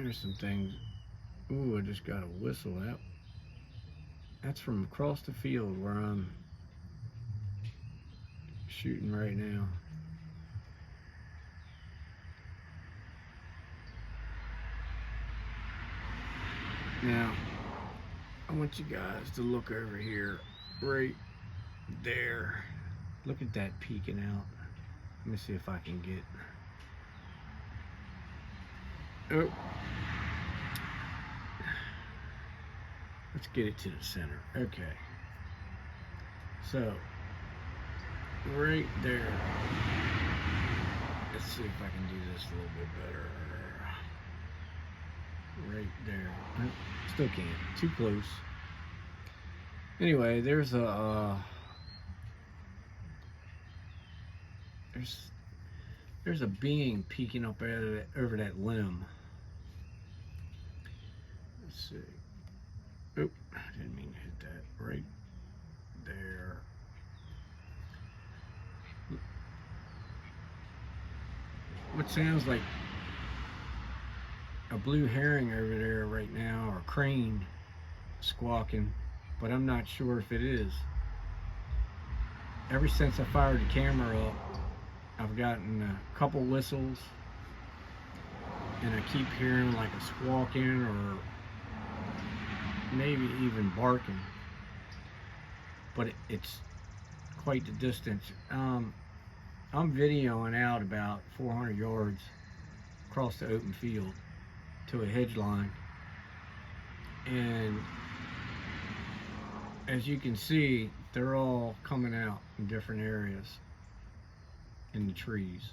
There's some things. Ooh, I just got a whistle out. That's from across the field where I'm shooting right now. Now, I want you guys to look over here, right there. Look at that peeking out. Let me see if I can get. Oh, let's get it to the center. Okay. So, right there. Let's see if I can do this a little bit better. Right there. Still can't. Too close. Anyway, there's there's a being peeking up over that limb. Let's see. Oop, I didn't mean to hit that. Right there. What sounds like a blue heron over there right now, or a crane squawking, but I'm not sure if it is. Ever since I fired the camera up, I've gotten a couple whistles, and I keep hearing like a squawking or maybe even barking, but it's quite the distance. I'm videoing out about 400 yards across the open field to a hedge line, and as you can see, they're all coming out in different areas in the trees.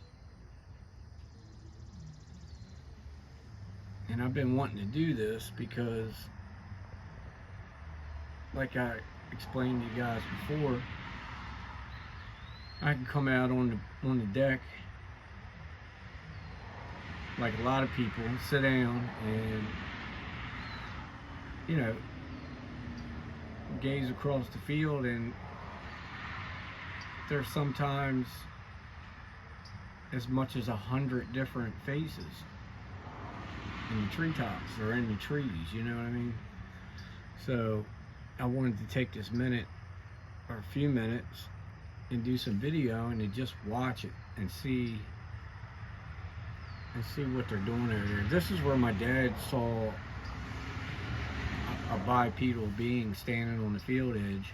And I've been wanting to do this because, like I explained to you guys before, I can come out on the deck like a lot of people, sit down and, you know, gaze across the field, and there's sometimes as much as 100 different faces in the treetops or in the trees, you know what I mean? So I wanted to take this minute or a few minutes and do some video and to just watch it and see what they're doing over there. This is where my dad saw a bipedal being standing on the field edge,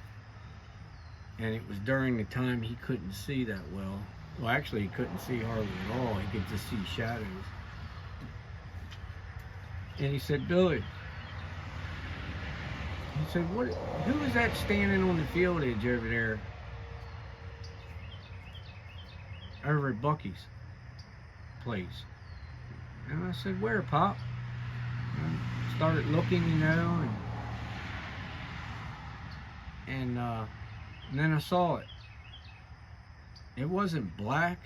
and it was during the time he couldn't see that well. Well, actually, he couldn't see hardly at all. He could just see shadows. And he said, "Billy," he said, who is that standing on the field edge over there? Over at Bucky's place. And I said, "Where, Pop?" And I started looking, you know, and then I saw it. It wasn't black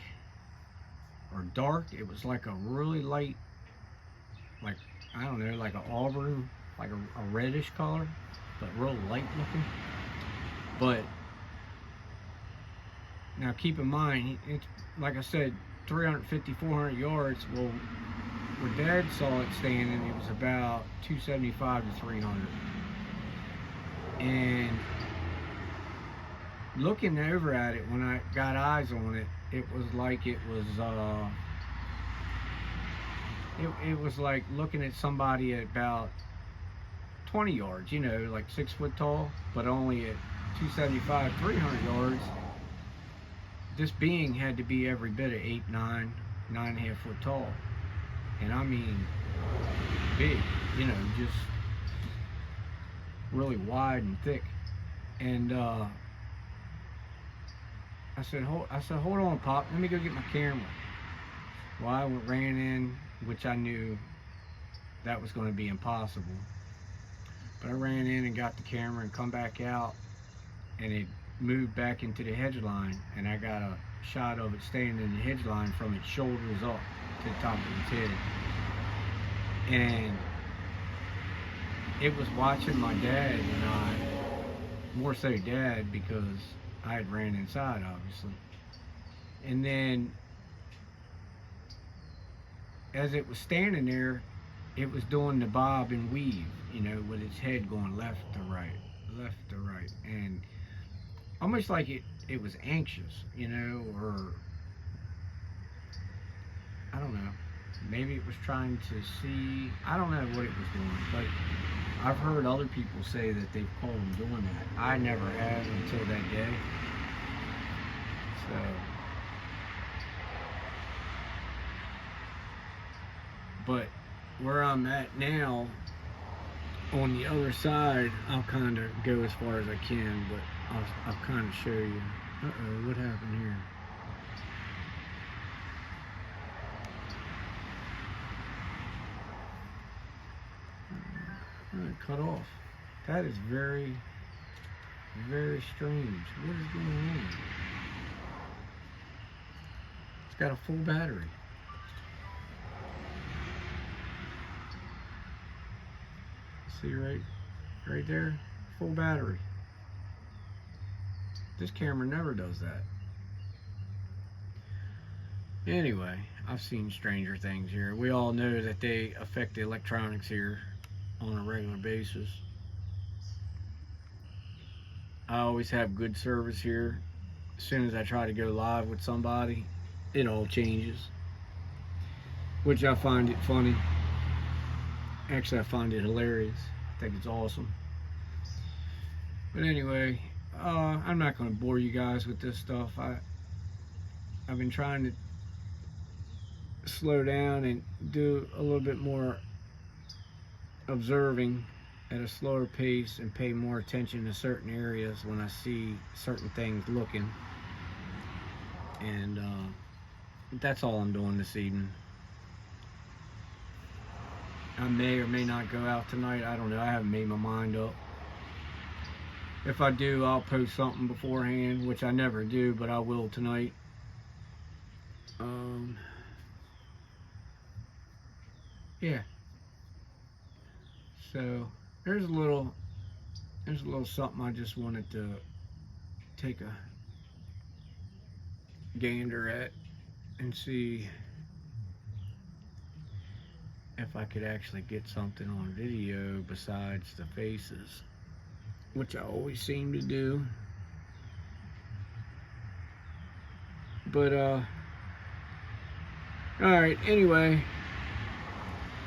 or dark. It was like a really light, like, I don't know, like an auburn, like a reddish color, but real light looking. But now keep in mind, it's like I said, 350, 400 yards. Well, where Dad saw it standing, it was about 275 to 300. And looking over at it, when I got eyes on it, it was like it was like looking at somebody at about 20 yards, you know, like 6 foot tall, but only at 275, 300 yards. This being had to be every bit of 8, 9, 9.5 foot tall. And I mean, big, you know, just really wide and thick. And I said, hold on, Pop, let me go get my camera. Well, I ran in, which I knew that was going to be impossible. But I ran in and got the camera and come back out, and it moved back into the hedge line, and I got a shot of it standing in the hedge line from its shoulders up to the top of its head. And it was watching my dad and I, more so Dad, because I had ran inside, obviously. And then as it was standing there, it was doing the bob and weave, you know, with its head going left to right, left to right, and almost like it was anxious, you know, or I don't know. Maybe it was trying to see. I don't know what it was doing, but I've heard other people say that they've caught them doing that. I never have until that day. So, but where I'm at now, on the other side, I'll kind of go as far as I can, but I'll kind of show you. Uh-oh, what happened here? Cut off. That is very, very strange. What is going on? It's got a full battery. See right there? Full battery. This camera never does that. Anyway, I've seen stranger things here. We all know that they affect the electronics here on a regular basis. I always have good service here. As soon as I try to go live with somebody, it all changes, which I find it funny. Actually, I find it hilarious. I think it's awesome. But anyway, I'm not going to bore you guys with this stuff. I've been trying to slow down and do a little bit more observing at a slower pace and pay more attention to certain areas when I see certain things looking. And that's all I'm doing this evening. I may or may not go out tonight. I don't know. I haven't made my mind up. If I do, I'll post something beforehand, which I never do, but I will tonight. Yeah. So there's a little something I just wanted to take a gander at and see if I could actually get something on video besides the faces, which I always seem to do. But alright, anyway,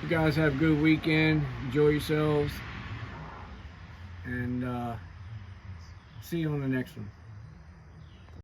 you guys have a good weekend, enjoy yourselves, and see you on the next one.